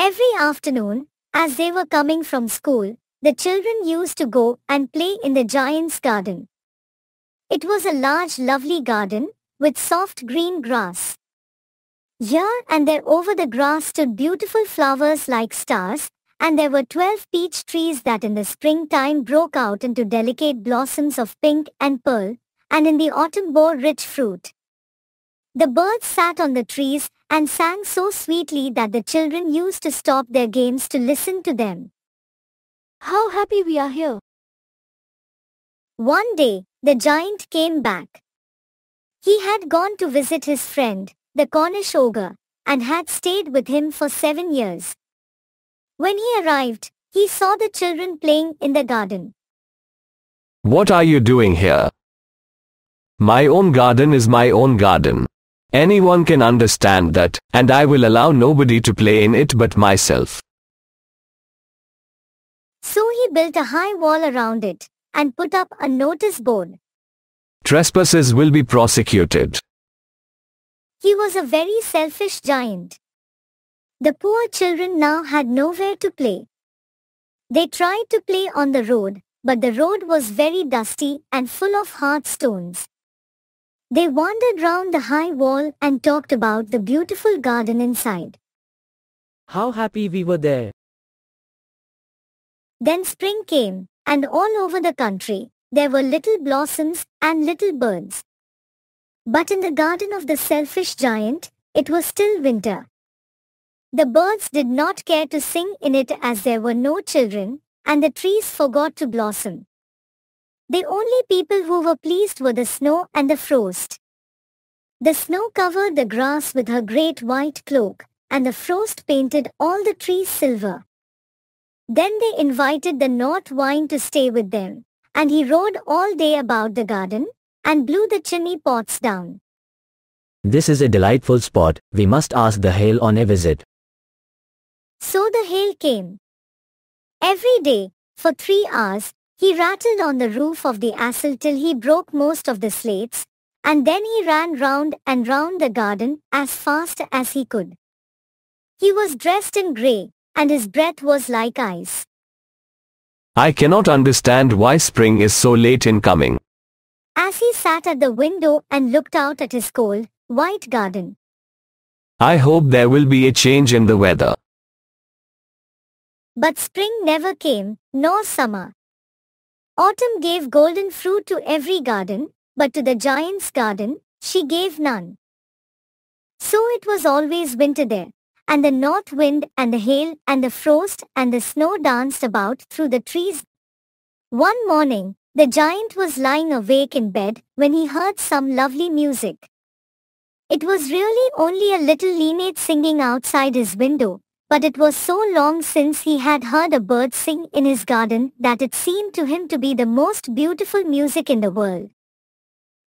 Every afternoon, as they were coming from school, the children used to go and play in the giant's garden. It was a large, lovely garden with soft green grass. Here and there over the grass stood beautiful flowers like stars, and there were 12 peach trees that in the springtime broke out into delicate blossoms of pink and pearl, and in the autumn bore rich fruit. The birds sat on the trees and sang so sweetly that the children used to stop their games to listen to them. How happy we are here! One day, the giant came back. He had gone to visit his friend, the Cornish ogre, and had stayed with him for 7 years. When he arrived, he saw the children playing in the garden. What are you doing here? My own garden is my own garden. Anyone can understand that, and I will allow nobody to play in it but myself. So he built a high wall around it, and put up a notice board. Trespassers will be prosecuted. He was a very selfish giant. The poor children now had nowhere to play. They tried to play on the road, but the road was very dusty and full of hard stones. They wandered round the high wall and talked about the beautiful garden inside. How happy we were there! Then spring came, and all over the country, there were little blossoms and little birds. But in the garden of the selfish giant, it was still winter. The birds did not care to sing in it as there were no children, and the trees forgot to blossom. The only people who were pleased were the snow and the frost. The snow covered the grass with her great white cloak, and the frost painted all the trees silver. Then they invited the north wind to stay with them, and he rode all day about the garden, and blew the chimney pots down. This is a delightful spot, we must ask the hail on a visit. So the hail came. Every day, for 3 hours, he rattled on the roof of the astle till he broke most of the slates, and then he ran round and round the garden as fast as he could. He was dressed in grey, and his breath was like ice. I cannot understand why spring is so late in coming. As he sat at the window and looked out at his cold, white garden. I hope there will be a change in the weather. But spring never came, nor summer. Autumn gave golden fruit to every garden, but to the giant's garden, she gave none. So it was always winter there, and the north wind and the hail and the frost and the snow danced about through the trees. One morning, the giant was lying awake in bed when he heard some lovely music. It was really only a little linnet singing outside his window, but it was so long since he had heard a bird sing in his garden that it seemed to him to be the most beautiful music in the world.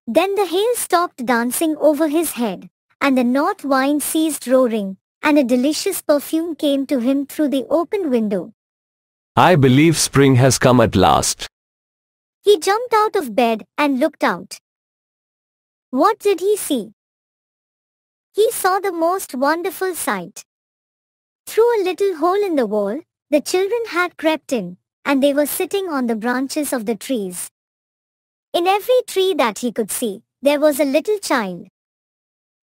Then the hail stopped dancing over his head, and the north wind ceased roaring, and a delicious perfume came to him through the open window. I believe spring has come at last. He jumped out of bed and looked out. What did he see? He saw the most wonderful sight. Through a little hole in the wall, the children had crept in, and they were sitting on the branches of the trees. In every tree that he could see, there was a little child.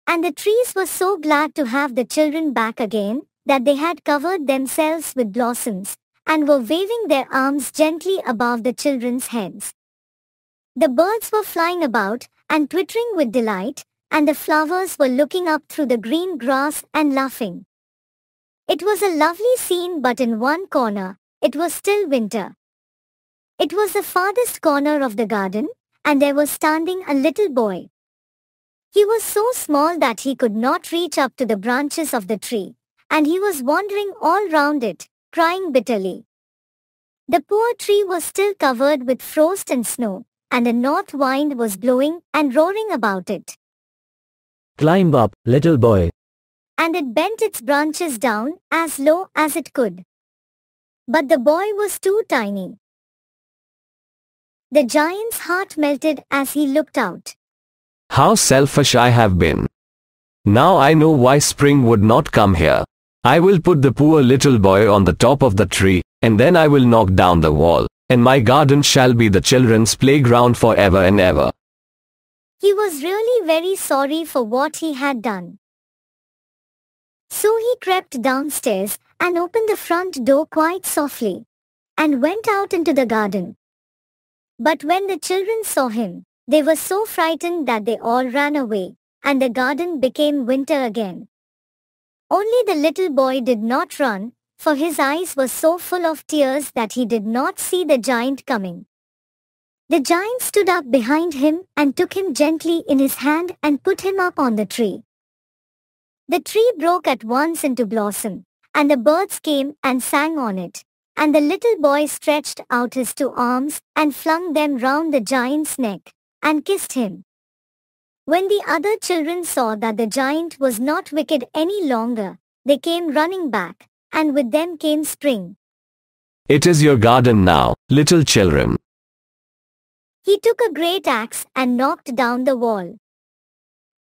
And the trees were so glad to have the children back again, that they had covered themselves with blossoms, and were waving their arms gently above the children's heads. The birds were flying about, and twittering with delight, and the flowers were looking up through the green grass and laughing. It was a lovely scene, but in one corner, it was still winter. It was the farthest corner of the garden, and there was standing a little boy. He was so small that he could not reach up to the branches of the tree, and he was wandering all round it, crying bitterly. The poor tree was still covered with frost and snow, and the north wind was blowing and roaring about it. Climb up, little boy. And it bent its branches down as low as it could. But the boy was too tiny. The giant's heart melted as he looked out. How selfish I have been. Now I know why spring would not come here. I will put the poor little boy on the top of the tree, and then I will knock down the wall, and my garden shall be the children's playground forever and ever. He was really very sorry for what he had done. So he crept downstairs and opened the front door quite softly and went out into the garden. But when the children saw him, they were so frightened that they all ran away, and the garden became winter again. Only the little boy did not run, for his eyes were so full of tears that he did not see the giant coming. The giant stood up behind him and took him gently in his hand and put him up on the tree. The tree broke at once into blossom, and the birds came and sang on it, and the little boy stretched out his 2 arms and flung them round the giant's neck and kissed him. When the other children saw that the giant was not wicked any longer, they came running back, and with them came spring. It is your garden now, little children. He took a great axe and knocked down the wall.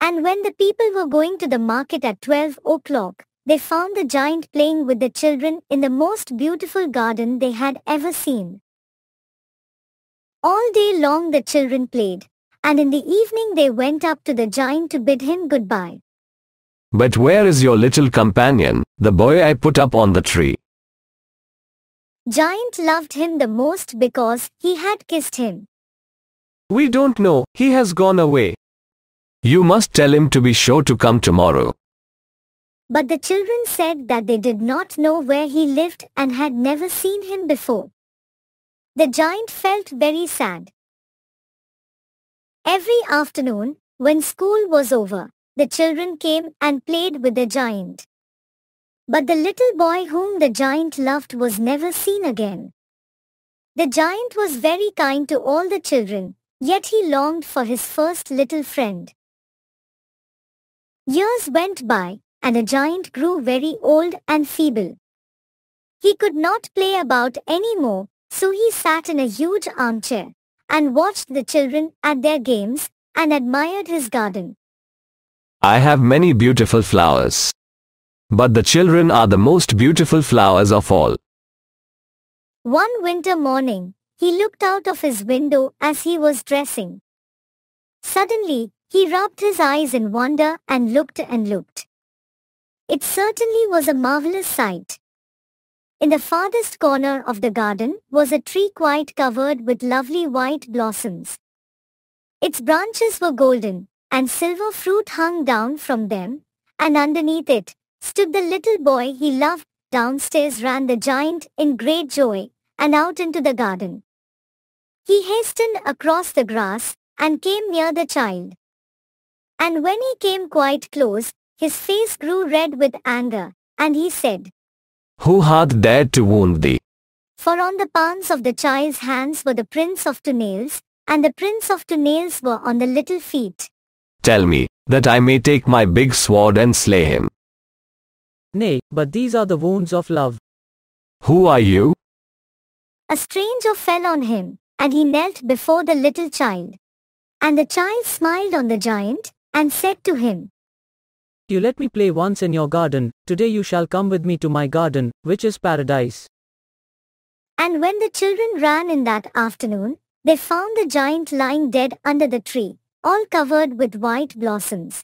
And when the people were going to the market at 12 o'clock, they found the giant playing with the children in the most beautiful garden they had ever seen. All day long the children played, and in the evening they went up to the giant to bid him goodbye. But where is your little companion, the boy I put up on the tree? Giant loved him the most because he had kissed him. We don't know, he has gone away. You must tell him to be sure to come tomorrow. But the children said that they did not know where he lived and had never seen him before. The giant felt very sad. Every afternoon, when school was over, the children came and played with the giant. But the little boy whom the giant loved was never seen again. The giant was very kind to all the children, yet he longed for his first little friend. Years went by, and the giant grew very old and feeble. He could not play about any more, so he sat in a huge armchair and watched the children at their games and admired his garden. I have many beautiful flowers. But the children are the most beautiful flowers of all. One winter morning, he looked out of his window as he was dressing. Suddenly, he rubbed his eyes in wonder and looked and looked. It certainly was a marvelous sight. In the farthest corner of the garden was a tree quite covered with lovely white blossoms. Its branches were golden, and silver fruit hung down from them, and underneath it stood the little boy he loved. Downstairs ran the giant in great joy, and out into the garden. He hastened across the grass, and came near the child. And when he came quite close, his face grew red with anger, and he said, Who hath dared to wound thee? For on the palms of the child's hands were the prints of 2 nails, and the prints of 2 nails were on the little feet. Tell me, that I may take my big sword and slay him. Nay, but these are the wounds of love. Who are you? A stranger fell on him, and he knelt before the little child. And the child smiled on the giant, and said to him, You let me play once in your garden, today you shall come with me to my garden, which is paradise. And when the children ran in that afternoon, they found the giant lying dead under the tree, all covered with white blossoms.